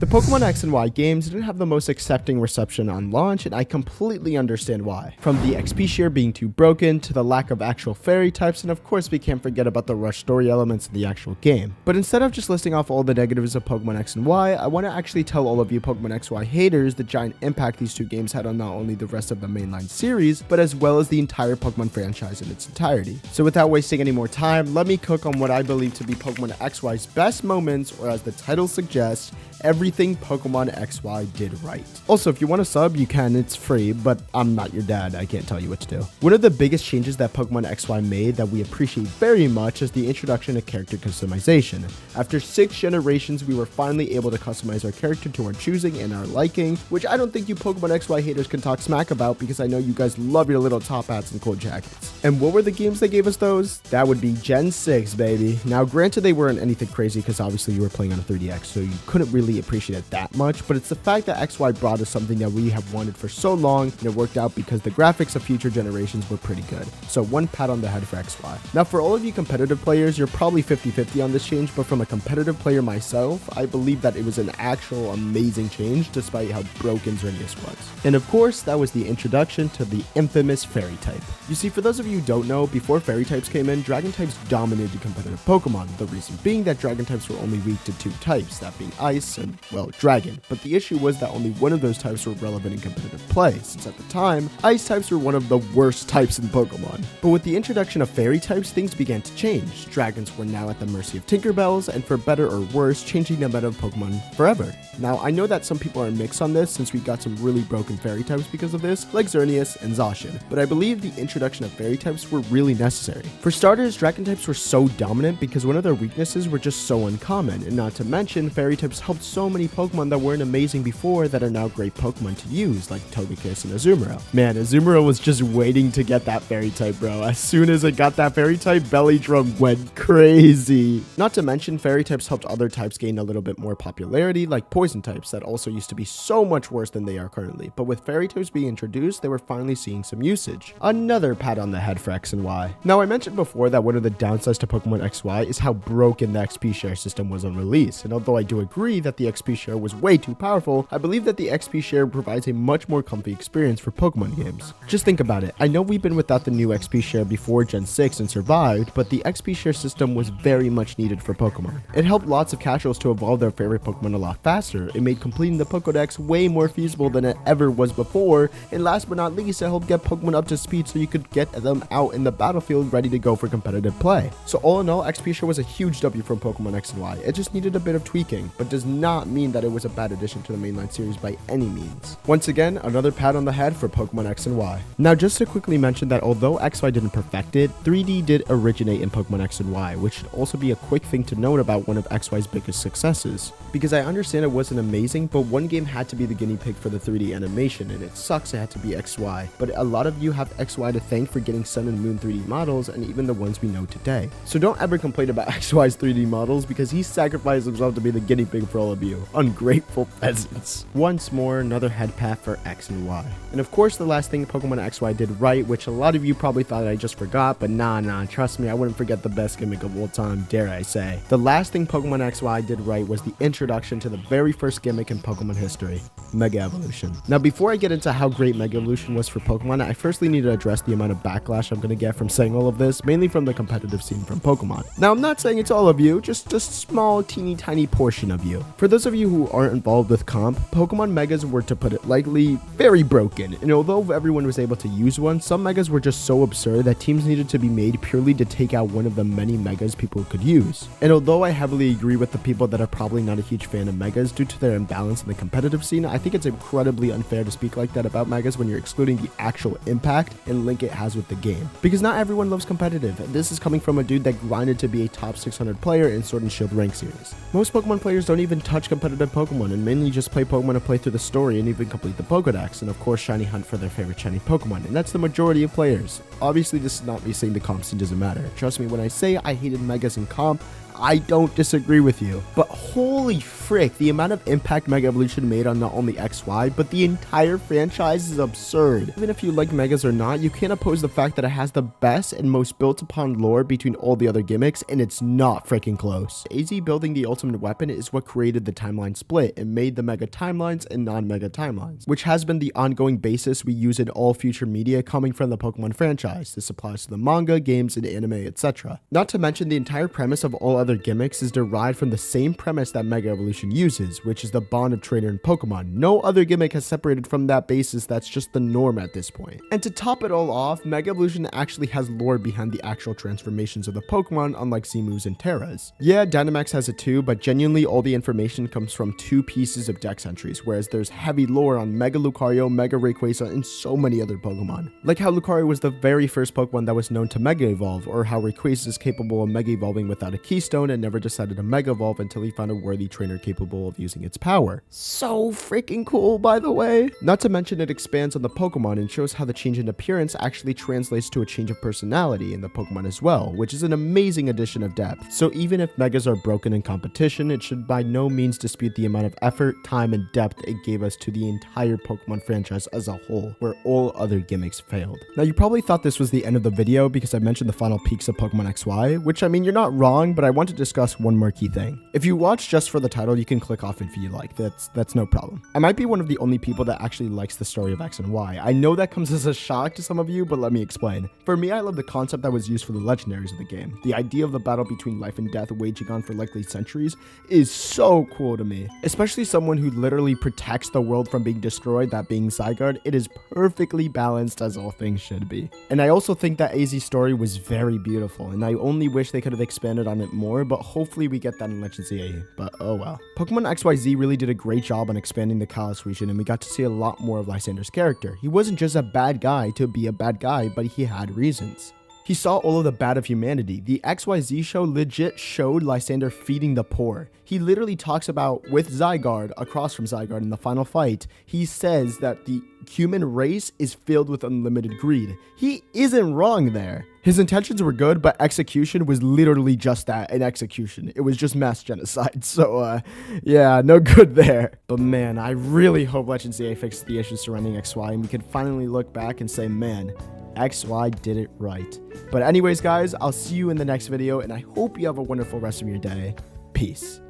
The Pokemon X and Y games didn't have the most accepting reception on launch, and I completely understand why. From the XP share being too broken, to the lack of actual fairy types, and of course we can't forget about the rush story elements in the actual game. But instead of just listing off all the negatives of Pokemon X and Y, I want to actually tell all of you Pokemon XY haters the giant impact these two games had on not only the rest of the mainline series, but as well as the entire Pokemon franchise in its entirety. So without wasting any more time, let me cook on what I believe to be Pokemon XY's best moments, or as the title suggests, everything Pokemon XY did right. Also, if you want to sub, you can, it's free, but I'm not your dad, I can't tell you what to do. One of the biggest changes that Pokemon XY made that we appreciate very much is the introduction of character customization. After 6 generations, we were finally able to customize our character to our choosing and our liking, which I don't think you Pokemon XY haters can talk smack about because I know you guys love your little top hats and cool jackets. And what were the games that gave us those? That would be Gen 6, baby. Now, granted, they weren't anything crazy because obviously you were playing on a 3DX, so you couldn't really appreciate it that much, but it's the fact that XY brought us something that we have wanted for so long, and it worked out because the graphics of future generations were pretty good. So one pat on the head for XY. Now, for all of you competitive players, you're probably 50-50 on this change, but from a competitive player myself, I believe that it was an actual amazing change despite how broken Xerneas was. And of course, that was the introduction to the infamous fairy type. You see, for those of you who don't know, before fairy types came in, dragon types dominated competitive Pokemon, the reason being that dragon types were only weak to 2 types, that being ice and, well, dragon. But the issue was that only one of those types were relevant in competitive play, since at the time, ice types were one of the worst types in Pokemon. But with the introduction of fairy types, things began to change. Dragons were now at the mercy of Tinkerbells, and for better or worse, changing the meta of Pokemon forever. Now, I know that some people are mixed on this since we got some really broken fairy types because of this, like Xerneas and Zacian, but I believe the introduction of fairy types were really necessary. For starters, dragon types were so dominant because one of their weaknesses were just so uncommon, and not to mention, fairy types helped so many Pokemon that weren't amazing before that are now great Pokemon to use, like Togekiss and Azumarill. Man, Azumarill was just waiting to get that fairy type, bro. As soon as it got that fairy type, Belly Drum went crazy. Not to mention, fairy types helped other types gain a little bit more popularity, like poison types that also used to be so much worse than they are currently, but with fairy types being introduced, they were finally seeing some usage. Another pat on the head for X and Y. Now, I mentioned before that one of the downsides to Pokemon XY is how broken the XP share system was on release, and although I do agree that the XP share was way too powerful, I believe that the XP share provides a much more comfy experience for Pokemon games. Just think about it, I know we've been without the new XP share before Gen 6 and survived, but the XP share system was very much needed for Pokemon. It helped lots of casuals to evolve their favorite Pokemon a lot faster, it made completing the Pokédex way more feasible than it ever was before, and last but not least, it helped get Pokemon up to speed so you could get them out in the battlefield ready to go for competitive play. So all in all, XP share was a huge W from Pokemon X and Y. It just needed a bit of tweaking, but does not mean that it was a bad addition to the mainline series by any means. Once again, another pat on the head for Pokemon X and Y. Now, just to quickly mention that although XY didn't perfect it, 3D did originate in Pokemon X and Y, which should also be a quick thing to note about one of XY's biggest successes. Because I understand it wasn't amazing, but one game had to be the guinea pig for the 3D animation, and it sucks it had to be XY. But a lot of you have XY to thank for getting Sun and Moon 3D models, and even the ones we know today. So don't ever complain about XY's 3D models, because he sacrificed himself to be the guinea pig for all of you. Ungrateful peasants. Once more, another head pat for X and Y. And of course, the last thing Pokemon XY did right, which a lot of you probably thought I just forgot, but nah, trust me, I wouldn't forget the best gimmick of all time, dare I say. The last thing Pokemon XY did right was the introduction to the very first gimmick in Pokemon history, Mega Evolution. Now, before I get into how great Mega Evolution was for Pokemon, I firstly need to address the amount of backlash I'm gonna get from saying all of this, mainly from the competitive scene from Pokemon. Now, I'm not saying it's all of you, just a small, teeny tiny portion of you. For those of you who aren't involved with comp, Pokemon Megas were, to put it lightly, very broken, and although everyone was able to use one, some Megas were just so absurd that teams needed to be made purely to take out one of the many Megas people could use. And although I heavily agree with the people that are probably not a huge fan of Megas due to their imbalance in the competitive scene, I think it's incredibly unfair to speak like that about Megas when you're excluding the actual impact and link it has with the game. Because not everyone loves competitive, and this is coming from a dude that grinded to be a top 600 player in Sword and Shield rank series. Most Pokemon players don't even touch competitive Pokemon and mainly just play Pokemon to play through the story and even complete the Pokédex, and of course shiny hunt for their favorite shiny Pokemon, and that's the majority of players. Obviously, this is not me saying the comp scene doesn't matter. Trust me when I say I hated Megas in comp, I don't disagree with you. But holy frick, the amount of impact Mega Evolution made on not only XY, but the entire franchise is absurd. Even if you like Megas or not, you can't oppose the fact that it has the best and most built upon lore between all the other gimmicks, and it's not freaking close. AZ building the ultimate weapon is what created the timeline split and made the Mega timelines and non-Mega timelines, which has been the ongoing basis we use in all future media coming from the Pokemon franchise. This applies to the manga, games, and anime, etc. Not to mention the entire premise of all other gimmicks is derived from the same premise that Mega Evolution uses, which is the bond of trainer and Pokemon. No other gimmick has separated from that basis. That's just the norm at this point. And to top it all off, Mega Evolution actually has lore behind the actual transformations of the Pokemon, unlike Zemus and Terras. Yeah, Dynamax has it too, but genuinely all the information comes from 2 pieces of dex entries, whereas there's heavy lore on Mega Lucario, Mega Rayquaza, and so many other Pokemon. Like how Lucario was the very first Pokemon that was known to Mega Evolve, or how Rayquaza is capable of Mega Evolving without a Keystone and never decided to Mega Evolve until he found a worthy trainer capable of using its power. So freaking cool, by the way. Not to mention it expands on the Pokemon and shows how the change in appearance actually translates to a change of personality in the Pokemon as well, which is an amazing addition of depth. So even if Megas are broken in competition, it should by no means dispute the amount of effort, time, and depth it gave us to the entire Pokemon franchise as a whole, where all other gimmicks failed. Now you probably thought this was the end of the video because I mentioned the final peaks of Pokemon XY, which I mean you're not wrong, but I want to discuss one more key thing. If you watch just for the title, you can click off if you like, that's no problem. I might be one of the only people that actually likes the story of X and Y. I know that comes as a shock to some of you, but let me explain. For me, I love the concept that was used for the legendaries of the game. The idea of the battle between life and death waging on for likely centuries is so cool to me. Especially someone who literally protects the world from being destroyed, that being Zygarde. It is perfectly balanced as all things should be. And I also think that AZ's story was very beautiful, and I only wish they could have expanded on it more, but hopefully we get that in Legends ZA, but oh well. Pokemon XYZ really did a great job on expanding the Kalos region, and we got to see a lot more of Lysander's character. He wasn't just a bad guy to be a bad guy, but he had reasons. He saw all of the bad of humanity. The XYZ show legit showed Lysander feeding the poor. He literally talks about, with Zygarde, across from Zygarde in the final fight, he says that the human race is filled with unlimited greed. He isn't wrong there. His intentions were good, but execution was literally just that, an execution. It was just mass genocide, so yeah, no good there. But man, I really hope Legends ZA fixes the issues surrounding XY, and we can finally look back and say, man, XY did it right. But anyways, guys, I'll see you in the next video, and I hope you have a wonderful rest of your day. Peace.